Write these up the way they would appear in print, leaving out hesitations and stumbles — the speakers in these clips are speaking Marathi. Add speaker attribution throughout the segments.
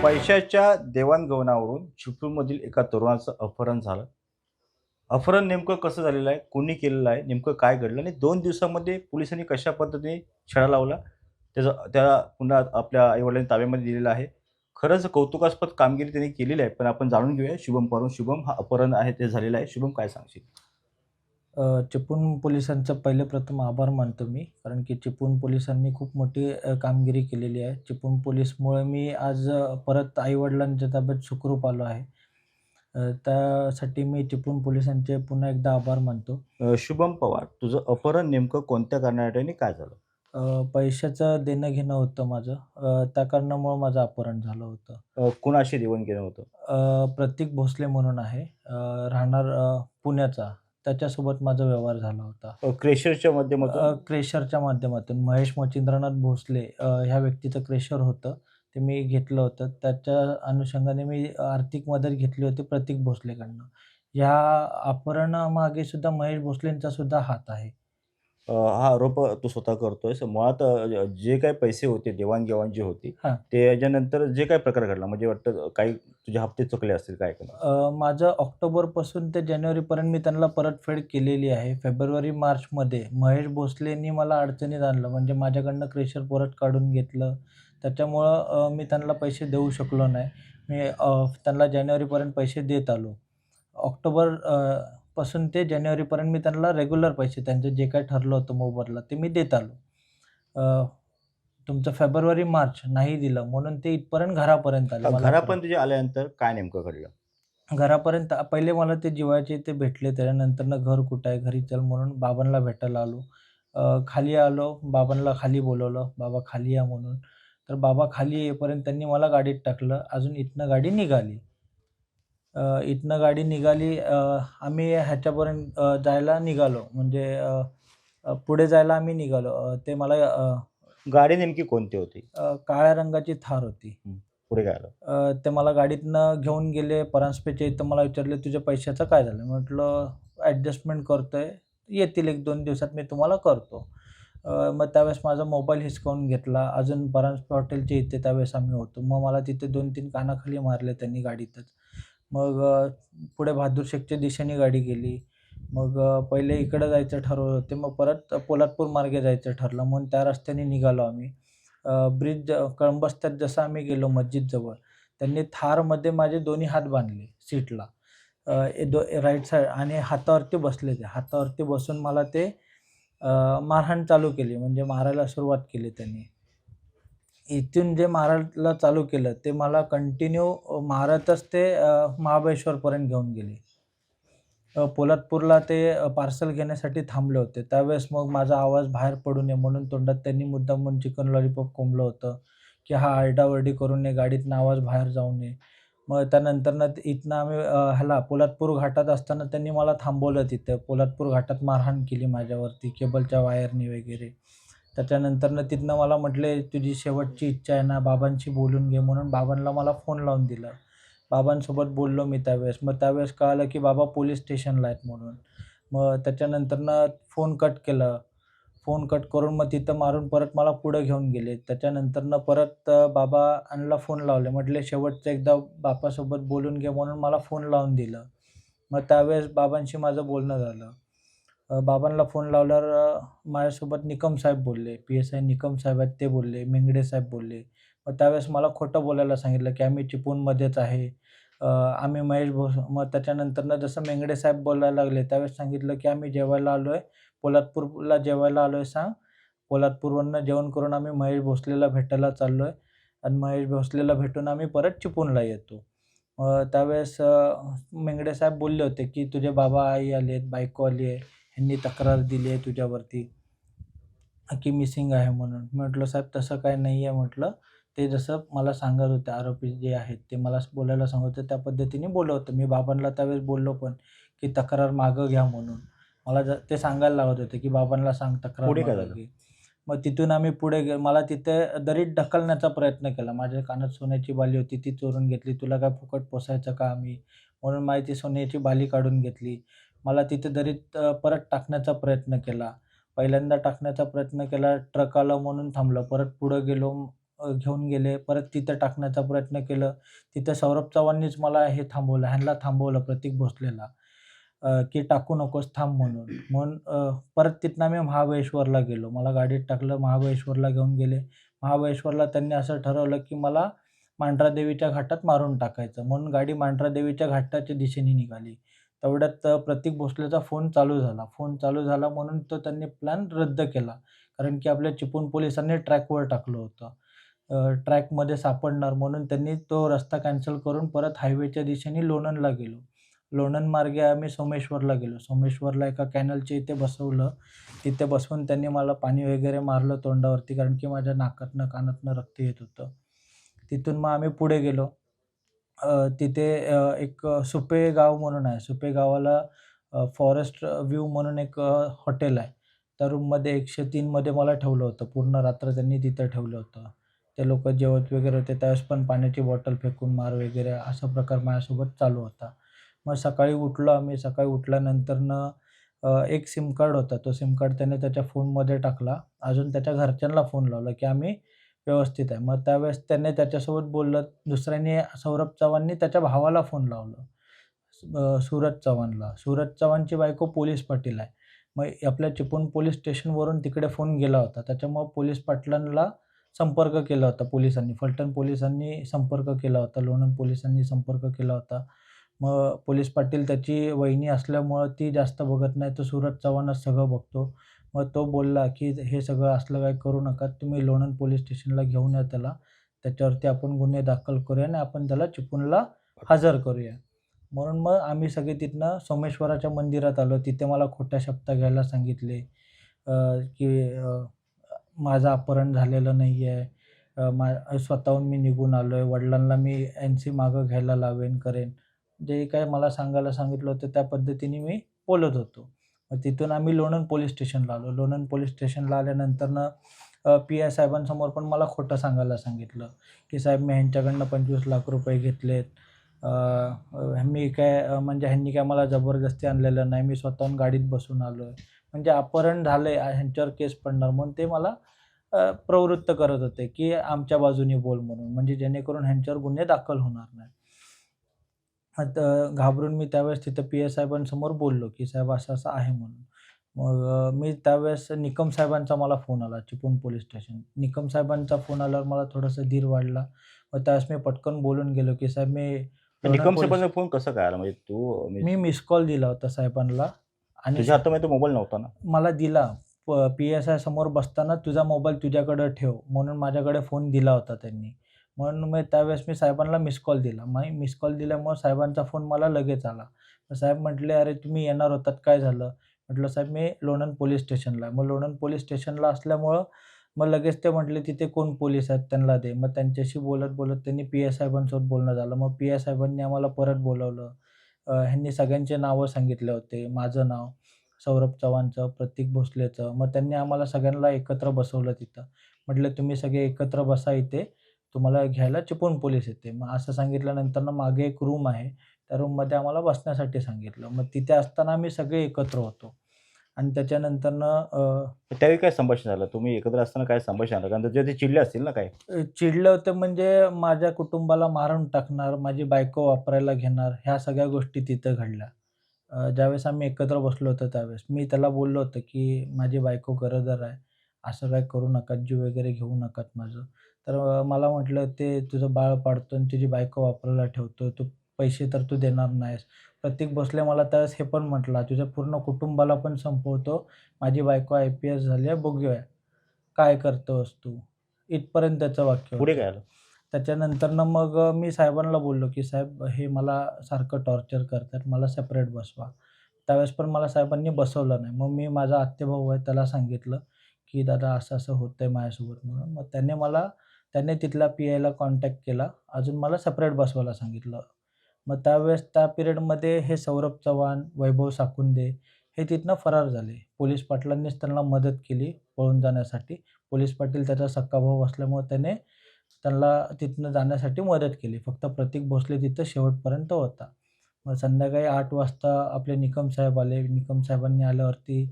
Speaker 1: पैशाच्या देवाणघेवाणावरून चिपळूणमधील एका तरुणाचं अपहरण झालं. अपहरण नेमकं कसं झालेलं आहे? कोणी केलेलं आहे? नेमकं काय घडलं? आणि 2 दिवसामध्ये पोलिसांनी कशा पद्धतीने छडा लावला? त्याला पुन्हा आपल्या आई ताब्यामध्ये दिलेलं आहे. खरंच कौतुकास्पद कामगिरी त्यांनी केलेली आहे. पण आपण जाणून घेऊया शुभम पारून. शुभम, हा अपहरण आहे ते झालेलं आहे. शुभम, काय सांगशील?
Speaker 2: चिपळूण पोलिसांचं पहिले प्रथम आभार मानतो मी. कारण की चिपळूण पोलिसांनी खूप मोठी कामगिरी केलेली आहे. चिपळूण पोलीसमुळे मी आज परत आई-वडिलांच्या ताब्यात सुखरूप आलो आहे. त्यासाठी मी चिपळूण पोलिसांचे पुन्हा एकदा आभार मानतो.
Speaker 1: शुभम पवार, तुझं अपहरण नेमकं कोणत्या कारणासाठी काय झालं?
Speaker 2: पैशाचं देणं-घेणं होतं माझं. त्या कारणामुळं माझं अपहरण झालं होतं.
Speaker 1: कुणाशी देवण-घेणं होतं?
Speaker 2: प्रतीक भोसले म्हणून आहे, राहणार पुण्याचा. त्याच्यासोबत माझा व्यवहार झाला होता.
Speaker 1: क्रेशरच्या माध्यमातून?
Speaker 2: क्रेशरच्या माध्यमातून महेश मच्छिंद्रनाथ भोसले ह्या व्यक्तीचं क्रेशर होतं. ते मी घेतलं होतं. त्याच्या अनुषंगाने मी आर्थिक मदत घेतली होती प्रतीक भोसलेकडनं. ह्या अपहरणामागे सुद्धा महेश भोसलेंचा सुद्धा हात आहे.
Speaker 1: हा आरोप तू स्वतः करतोयस. मुळात जे काही पैसे होते, देवाण-घेवाण जी होती,
Speaker 2: हां.
Speaker 1: त्याच्यानंतर जे काही प्रकार घडला म्हणजे वाटतं काही तुझे हप्ते चुकले असतील, काय केलं?
Speaker 2: माझं ऑक्टोबरपासून ते जानेवारीपर्यंत मी त्यांना परतफेड केलेली आहे. फेब्रुवारी-मार्चमध्ये महेश भोसलेंनी मला अडचणीत आणलं. म्हणजे माझ्याकडनं क्रेशर परत काढून घेतलं. त्याच्यामुळं मी त्यांना पैसे देऊ शकलो नाही. मी त्यांना जानेवारीपर्यंत पैसे देत आलो. ऑक्टोबर पासून ते जानेवारीपर्यंत मी त्यांना रेग्युलर पैसे त्यांचं जे काही ठरलं होतं मोबदला ते मी देत आलो. तुमचं फेब्रुवारी-मार्च नाही दिलं म्हणून ते इथपर्यंत घरापर्यंत आले.
Speaker 1: घरापर्यंत तुझ्या आल्यानंतर काय नेमकं घडलं?
Speaker 2: घरापर्यंत पहिले मला ते जिव्हाळ्याचे ते भेटले. त्याच्यानंतरनं घर कुठं आहे? घरी चल म्हणून बाबांना भेटायला आलो. खाली आलो. बाबांना खाली बोलावलं. बाबा खाली या म्हणून. तर बाबा खाली येईपर्यंत त्यांनी मला गाडीत टाकलं. अजून इथनं गाडी निघाली. इथनं गाडी निघाली. आम्ही ह्याच्यापर्यंत जायला निघालो. म्हणजे पुढे जायला आम्ही निघालो. ते मला
Speaker 1: गाडी नेमकी कोणती होती?
Speaker 2: काळ्या रंगाची थार होती.
Speaker 1: पुढे काय आलं?
Speaker 2: ते मला गाडीतनं घेऊन गेले परांजपेच्या इथं. मला विचारले, "तुझ्या पैशाचं काय झालं?" म्हटलं, "ॲडजस्टमेंट करतोय. येतील 1-2 दिवसात मी तुम्हाला करतो." मग त्यावेळेस माझा मोबाईल हिसकावून घेतला. अजून परांजपे हॉटेलच्या इथे त्यावेळेस आम्ही होतो. मग मला तिथे 2-3 कानाखाली मारले त्यांनी गाडीतच. मग पुढे बहादूर शेखच्या दिशेने गाडी गेली. मग पहिले इकडं जायचं ठरवलं होते. मग परत पोलादपूर मार्गे जायचं ठरलं म्हणून त्या रस्त्याने निघालो आम्ही. ब्रिज कळंबस्त्यात जसं आम्ही गेलो मस्जिदजवळ, त्यांनी थारमध्ये माझे दोन्ही हात बांधले सीटला. राईट साईड आणि हातावरती बसले ते. हातावरती बसून मला ते मारहाण चालू केली. म्हणजे मारायला सुरुवात केली त्यांनी. इथून जे मारायला चालू केलं ते मला कंटिन्यू मारतच ते महाबळेश्वरपर्यंत घेऊन गेले. पोलादपूरला ते पार्सल घेण्यासाठी थांबले होते. त्यावेळेस मग माझा आवाज बाहेर पडू नये म्हणून तोंडात त्यांनी मुद्दामून चिकन लॉलीपॉप कोंबलं होतं, की हा आरडाओरडी करू नये, गाडीतनं आवाज बाहेर जाऊ नये. मग त्यानंतरनं इथनं आम्ही ह्याला पोलादपूर घाटात असताना त्यांनी मला थांबवलं तिथं. पोलादपूर घाटात मारहाण केली माझ्यावरती केबलच्या वायरनी वगैरे. त्याच्यानंतरनं तिथनं मला म्हटले, "तुझी शेवटची इच्छा आहे ना, बाबांशी बोलून घे." म्हणून बाबांना मला फोन लावून दिला. बाबांसोबत बोललो मी त्यावेळेस. मग त्यावेळेस कळालं की बाबा पोलीस स्टेशनला आहेत म्हणून. मग त्याच्यानंतरनं फोन कट केला. फोन कट करून मग तिथं मारून परत मला पुढं घेऊन गेले. त्याच्यानंतरनं परत बाबांना फोन लावले. म्हटले, "शेवटचं एकदा बापासोबत बोलून घे." म्हणून मला फोन लावून दिलं. मग त्यावेळेस बाबांशी माझं बोलणं झालं. बाबांना फोन लावल्यावर माझ्यासोबत निकम साहेब बोलले. पी-एस-आय निकम साहेब आहेत ते बोलले. मेंगडे साहेब बोलले. मग त्यावेळेस मला खोटं बोलायला सांगितलं, की आम्ही चिपळूणमध्येच आहे. आम्ही मग त्याच्यानंतरनं जसं मेंगडे साहेब बोलायला लागले, त्यावेळेस सांगितलं, की आम्ही जेवायला आलोय. पोलादपूरला जेवायला आलोय सांग. पोलादपूरवरनं जेवण करून आम्ही महेश भोसलेला भेटायला चाललोय आणि महेश भोसलेला भेटून आम्ही परत चिपळूणला येतो. त्यावेळेस मेंगडे साहेब बोलले होते, की तुझे बाबा, आई आलेत, बायको आली आहे. ह्यांनी तक्रार दिली आहे तुझ्यावरती, की मिसिंग आहे म्हणून. म्हटलं, "साहेब तसं काही नाही आहे." म्हटलं. "ते जसं मला सांगत होते आरोपी जे आहेत ते मला बोलायला सांगत होते त्या पद्धतीने बोललं होतं." मी बाबांना त्यावेळेस बोललो पण, की तक्रार मागं घ्या म्हणून. मला ते सांगायला लावत होते, की बाबांना सांग तक्रार
Speaker 1: पुढे काय
Speaker 2: मागं
Speaker 1: झालं?
Speaker 2: घे. मग तिथून आम्ही पुढे मला तिथे दरीत ढकलण्याचा प्रयत्न केला. माझ्या कानात सोन्याची बाली होती, ती चोरून घेतली. तुला काय फुकट पोसायचं का आम्ही? म्हणून माझी ती सोन्याची बाली काढून घेतली. मला तिथे दरीत परत टाकण्याचा प्रयत्न केला. पहिल्यांदा टाकण्याचा प्रयत्न केला, ट्रक आला म्हणून थांबलं. परत पुढं गेलो, घेऊन गेले. परत तिथं टाकण्याचा प्रयत्न केलं. तिथं सौरभ चव्हाणनीच मला थांबवलं, ह्यांना थांबवलं प्रतीक भोसलेला, की टाकू नकोस थांब म्हणून. म्हणून परत तिथनं आम्ही महाबळेश्वरला गेलो. मला गाडीत टाकलं, महाबळेश्वरला घेऊन गेले. महाबळेश्वरला त्यांनी असं ठरवलं, की मला मांढरा देवीच्या घाटात मारून टाकायचं. म्हणून गाडी मांढरा देवीच्या घाटाच्या दिशेने निघाली. तेवढ्यात प्रतीक भोसलेचा फोन चालू झाला. फोन चालू झाला म्हणून तो त्यांनी प्लॅन रद्द केला. कारण की आपल्या चिपळूण पोलिसांनी ट्रॅकवर टाकलं होतं. ट्रॅकमध्ये सापडणार म्हणून त्यांनी तो रस्ता कॅन्सल करून परत हायवेच्या दिशेने लोणंदला गेलो. लोणंद मार्गे आम्ही सोमेश्वरला गेलो. सोमेश्वरला एका कॅनलच्या इथे बसवलं. तिथे बसवून त्यांनी मला पाणी वगैरे मारलं तोंडावरती, कारण की माझ्या नाकातनं, कानातनं रक्त येत होतं. तिथून मग आम्ही पुढे गेलो. तिथे एक सुपे गाव म्हणून आहे. सुपे गावाला फॉरेस्ट व्ह्यू म्हणून एक हॉटेल आहे. त्या रूममध्ये 103 मध्ये मला ठेवलं होतं. पूर्ण रात्र त्यांनी तिथं ठेवलं होतं. ते लोकं जेवत वगैरे होते. त्यावेळेस पण पाण्याची बॉटल फेकून मार वगैरे असा प्रकार माझ्यासोबत चालू होता. मग सकाळी उठलो आम्ही. सकाळी उठल्यानंतरनं एक सिम कार्ड होता. तो सिम कार्ड त्याने त्याच्या फोनमध्ये टाकला. अजून त्याच्या घरच्यांना फोन लावला, की आम्ही व्यवस्थित आहे. मग त्यावेळेस त्याने त्याच्यासोबत बोललं. दुसऱ्याने सौरभ चव्हाणनी त्याच्या भावाला फोन लावलं. सूरज चव्हाणला. सूरज चव्हाणची बायको पोलीस पाटील आहे. मग आपल्या चिपळूण पोलीस स्टेशनवरून तिकडे फोन गेला होता. त्याच्यामुळं पोलीस पाटलांना संपर्क केला होता पोलिसांनी. फलटण पोलिसांनी संपर्क केला होता. लोणंद पोलिसांनी संपर्क केला होता. मग पोलीस पाटील त्याची वहिनी असल्यामुळं ती जास्त बघत नाही. तर सूरज चव्हाणच सगळं बघतो. मग तो बोलला, की "हे सगळं असलं काही करू नका. तुम्ही लोणंद पोलीस स्टेशनला घेऊन या त्याला. त्याच्यावरती आपण गुन्हे दाखल करूया आणि आपण त्याला चिपळूणला हजर करूया." म्हणून मग आम्ही सगळे तिथनं सोमेश्वराच्या मंदिरात आलो. तिथे मला खोट्या शपथा घ्यायला सांगितले, की माझं अपहरण झालेलं नाही आहे. स्वतःहून मी निघून आलोय. वडिलांना मी एन-सी मागं घ्यायला लावेन, करेन. जे काही मला सांगायला सांगितलं होतं त्या पद्धतीने मी बोलत होतो. मग तिथून आम्ही लोणंद पोलीस स्टेशनला आलो. लोणंद पोलीस स्टेशनला आल्यानंतरनं पी-आय साहेबांसमोर पण मला खोटं सांगायला सांगितलं, की "साहेब मी ह्यांच्याकडनं 25 लाख रुपये घेतलेत. अ, मी काय म्हणजे ह्यांनी काय मला जबरदस्ती आणलेलं नाही. मी स्वतःहून गाडीत बसून आलोय. म्हणजे अपहरण झालंय, ह्यांच्यावर केस पडणार." म्हणून ते मला प्रवृत्त करत होते, की आमच्या बाजूने बोल म्हणून, म्हणजे जेणेकरून ह्यांच्यावर गुन्हे दाखल होणार नाही. घाबरून मी त्यावेळेस तिथं पी-आय साहेबांसमोर बोललो, की "साहेब असं-असं आहे" म्हणून. मग मी त्यावेळेस निकम साहेबांचा मला फोन आला, चिपळूण पोलीस स्टेशन. निकम साहेबांचा फोन आल्यावर मला थोडासा धीर वाढला. मग त्यावेळेस मी पटकन बोलून गेलो, की "साहेब मी लोणंद
Speaker 1: निकम
Speaker 2: पोलीस."
Speaker 1: साहेबांचा फोन कसा काय आला? म्हणजे तू
Speaker 2: मी मिस कॉल दिला होता साहेबांना आणि
Speaker 1: तुझ्या हातामध्ये तो मोबाईल नव्हता ना?
Speaker 2: मला दिला. पी-एस-आय समोर बसताना तुझा मोबाईल तुझ्याकडं ठेव, म्हणून माझ्याकडे फोन दिला होता त्यांनी. म्हणून मग त्यावेळेस मी साहेबांना मिस कॉल दिला. मग मिस कॉल दिल्यामुळं साहेबांचा फोन मला लगेच आला. मग साहेब म्हटले, "अरे तुम्ही येणार होतात, काय झालं?" म्हटलं, "साहेब मी लोणंद पोलीस स्टेशनला आहे." मग लोणंद पोलीस स्टेशनला असल्यामुळं मग लगेच ते म्हटले, "तिथे कोण पोलीस आहेत त्यांना दे." मग त्यांच्याशी बोलत-बोलत त्यांनी पी-आय साहेबांसोबत बोलणं झालं. मग पी-आय साहेबांनी आम्हाला परत बोलावलं. ह्यांनी सगळ्यांचे नावं सांगितले होते. माझं नाव, सौरभ चव्हाणचं, प्रतीक भोसलेचं. मग त्यांनी आम्हाला सगळ्यांना एकत्र बसवलं तिथं. म्हटलं, "तुम्ही सगळे एकत्र बसा इथे. तुम्हाला घ्यायला चिपळूण पोलीस येते." मग असं सांगितल्यानंतरनं मागे एक रूम आहे. त्या रूममध्ये आम्हाला बसण्यासाठी सांगितलं. मग तिथे असताना आम्ही सगळे एकत्र होतो आणि त्याच्यानंतरनं
Speaker 1: तर त्यावेळी काय संभाषण झालं? तुम्ही एकत्र असताना काय संभाषण झालं? कारण त्याच्यावर ते चिडले असतील ना काय?
Speaker 2: चिडले होते म्हणजे माझ्या कुटुंबाला मारून टाकणार, माझी बायको वापरायला घेणार, ह्या सगळ्या गोष्टी तिथं घडल्या. ज्यावेळेस आम्ही एकत्र बसलो होतो त्यावेळेस. मी त्याला बोललो होतो, की "माझी बायको गरोदर आहे. असं काही करू नका. जीव वगैरे घेऊ नकात माझं." तर मला म्हटलं, "ते तुझं बाळ पाळतो आणि तुझी बायको वापरायला ठेवतो. तू पैसे तर तू देणार नाहीस." प्रतीक भोसले मला त्यावेळेस हे पण म्हटला, "तुझ्या पूर्ण कुटुंबाला पण संपवतो. माझी बायको IPS झाली आहे. बघूया काय करतोस तू?" इथपर्यंत त्याचं वाक्य
Speaker 1: पुढे
Speaker 2: होतं.
Speaker 1: काय झालं?
Speaker 2: त्याच्यानंतरनं मग मी साहेबांना बोललो, की "साहेब हे मला सारखं टॉर्चर करतात. मला सेपरेट बसवा." त्यावेळेस पण मला साहेबांनी बसवलं नाही. मग मी माझा आत्तेभाऊ आहे त्याला सांगितलं, की "दादा असं-असं होतंय माझ्यासोबत" म्हणून. मग त्याने तिथल्या पी-आयला कॉन्टॅक्ट केला. अजून मला सेपरेट बसवायला सांगितलं. मग त्यावेळेस त्या पिरियडमध्ये हे सौरभ चव्हाण, वैभव साकुंदे हे तिथनं फरार झाले. पोलीस पाटलांनीच त्यांना मदत केली पळून जाण्यासाठी. पोलीस पाटील त्याचा सक्का भाऊ असल्यामुळे त्याने त्यांना तिथनं जाण्यासाठी मदत केली. फक्त प्रतीक भोसले तिथं शेवटपर्यंत होता. मग संध्याकाळी 8 वाजता आपले निकम साहेब आले. निकम साहेबांनी आल्यावरती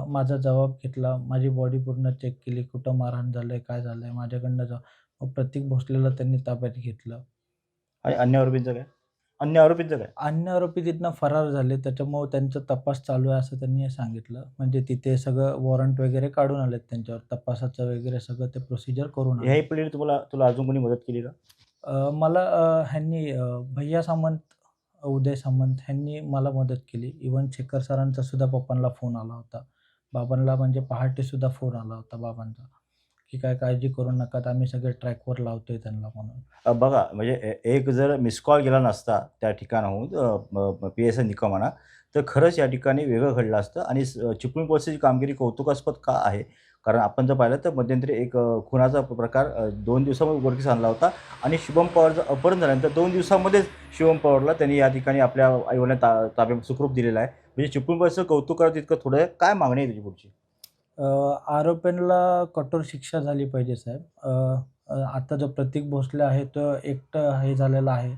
Speaker 2: माझा जबाब घेतला. माझी बॉडी पूर्ण चेक केली. कुठं मारहाण झालंय, काय झालंय? माझ्याकडनं मग प्रतीक भोसलेला त्यांनी ताब्यात घेतलं.
Speaker 1: आणि अन्य आरोपींचं काय? अन्य आरोपींचं काय?
Speaker 2: अन्य आरोपी तिथनं फरार झाले. त्याच्यामुळं त्यांचा तपास चालू आहे असं त्यांनी सांगितलं. म्हणजे तिथे सगळं वॉरंट वगैरे काढून आलेत त्यांच्यावर. तपासाचं वगैरे सगळं ते प्रोसिजर करून आले.
Speaker 1: ह्याही पलीकडे तुला अजून कोणी मदत केली का?
Speaker 2: मला ह्यांनी भैय्या सामंत, उदय सामंत ह्यांनी मला मदत केली. इव्हन शेखर सरांचा सुद्धा पप्पांना फोन आला होता. बाबांना म्हणजे पहाटेसुद्धा फोन आला होता बाबांचा, की "काय काळजी करू नका, आम्ही सगळे ट्रॅकवर लावतोय त्यांना" म्हणून.
Speaker 1: बघा म्हणजे एक जर मिस कॉल गेला नसता त्या ठिकाणाहून पी-एस-आय निकमांना, तर खरंच या ठिकाणी वेगळं घडलं असतं आणि चिपळूण पोलिसांची कामगिरी कौतुकास्पद का आहे? कारण आपण जर पाहिलं तर मध्यंतरी एक खुनाचा प्रकार 2 दिवसामध्ये उघडकीस आणला होता आणि शुभम पवारचं अपहरण झाल्यानंतर 2 दिवसामध्येच शुभम पवारला त्यांनी या ठिकाणी आपल्या आई-वडिलांना ताब्यात सुखरूप दिलेलं आहे. म्हणजे चिपळूण पोलिसांचं कौतुक करत इतकं थोडं आहे. काय मागणी आहे त्याची पुढची?
Speaker 2: आरोपींना कठोर शिक्षा झाली पाहिजे साहेब. अ, अ, आता जो प्रतीक भोसले आहे तो एकटं हे झालेला आहे.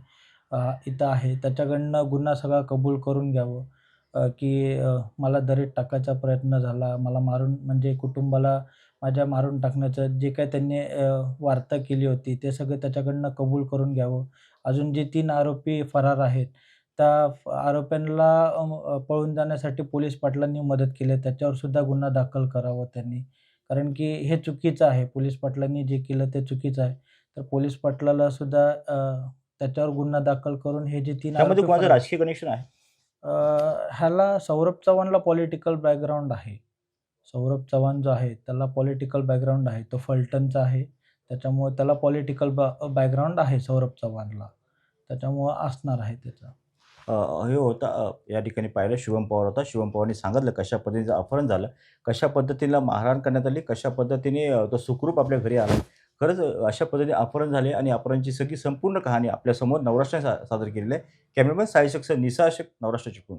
Speaker 2: इथं आहे. त्याच्याकडनं गुन्हा सगळा कबूल करून घ्यावं. की मला दरीत टाकायचा प्रयत्न झाला. मला मारून म्हणजे कुटुंबाला माझ्या मारून टाकण्याचं जे काही त्यांनी वार्ता केली होती ते सगळं त्याच्याकडनं कबूल करून घ्यावं. अजून जे 3 आरोपी फरार आहेत, त्या आरोप्यांना पळून जाण्यासाठी पोलीस पाटलांनी मदत केली आहे. त्याच्यावर सुद्धा गुन्हा दाखल करावा त्यांनी. कारण की हे चुकीचं आहे. पोलीस पाटलांनी जे केलं ते चुकीचं आहे. तर पोलीस पाटलाला सुद्धा त्याच्यावर गुन्हा दाखल करून हे जे 3
Speaker 1: त्यामध्ये
Speaker 2: आरोपी
Speaker 1: कोणाचं
Speaker 2: फरार
Speaker 1: राजकीय कनेक्शन आहे?
Speaker 2: ह्याला सौरभ चव्हाणला पॉलिटिकल बॅकग्राऊंड आहे. सौरभ चव्हाण जो आहे त्याला पॉलिटिकल बॅकग्राऊंड आहे. तो फलटणचा आहे. त्याच्यामुळे त्याला पॉलिटिकल बॅकग्राऊंड आहे सौरभ चव्हाणला. त्याच्यामुळं असणार आहे त्याचं.
Speaker 1: हे होता या ठिकाणी पाहिलं शुभम पवार होता. शुभम पवारनी सांगितलं कशा पद्धतीचं अपहरण झालं, कशा पद्धतीला मारहाण करण्यात आली, कशा पद्धतीने तो सुखरूप आपल्या घरी आला. खरंच अशा पद्धतीने अपहरण झाले आणि अपहरणची सगळी संपूर्ण कहाणी आपल्यासमोर नवराष्ट्राने सादर केलेली आहे. कॅमेरामॅन साहिल निसा नवराष्ट्र चिपळूण.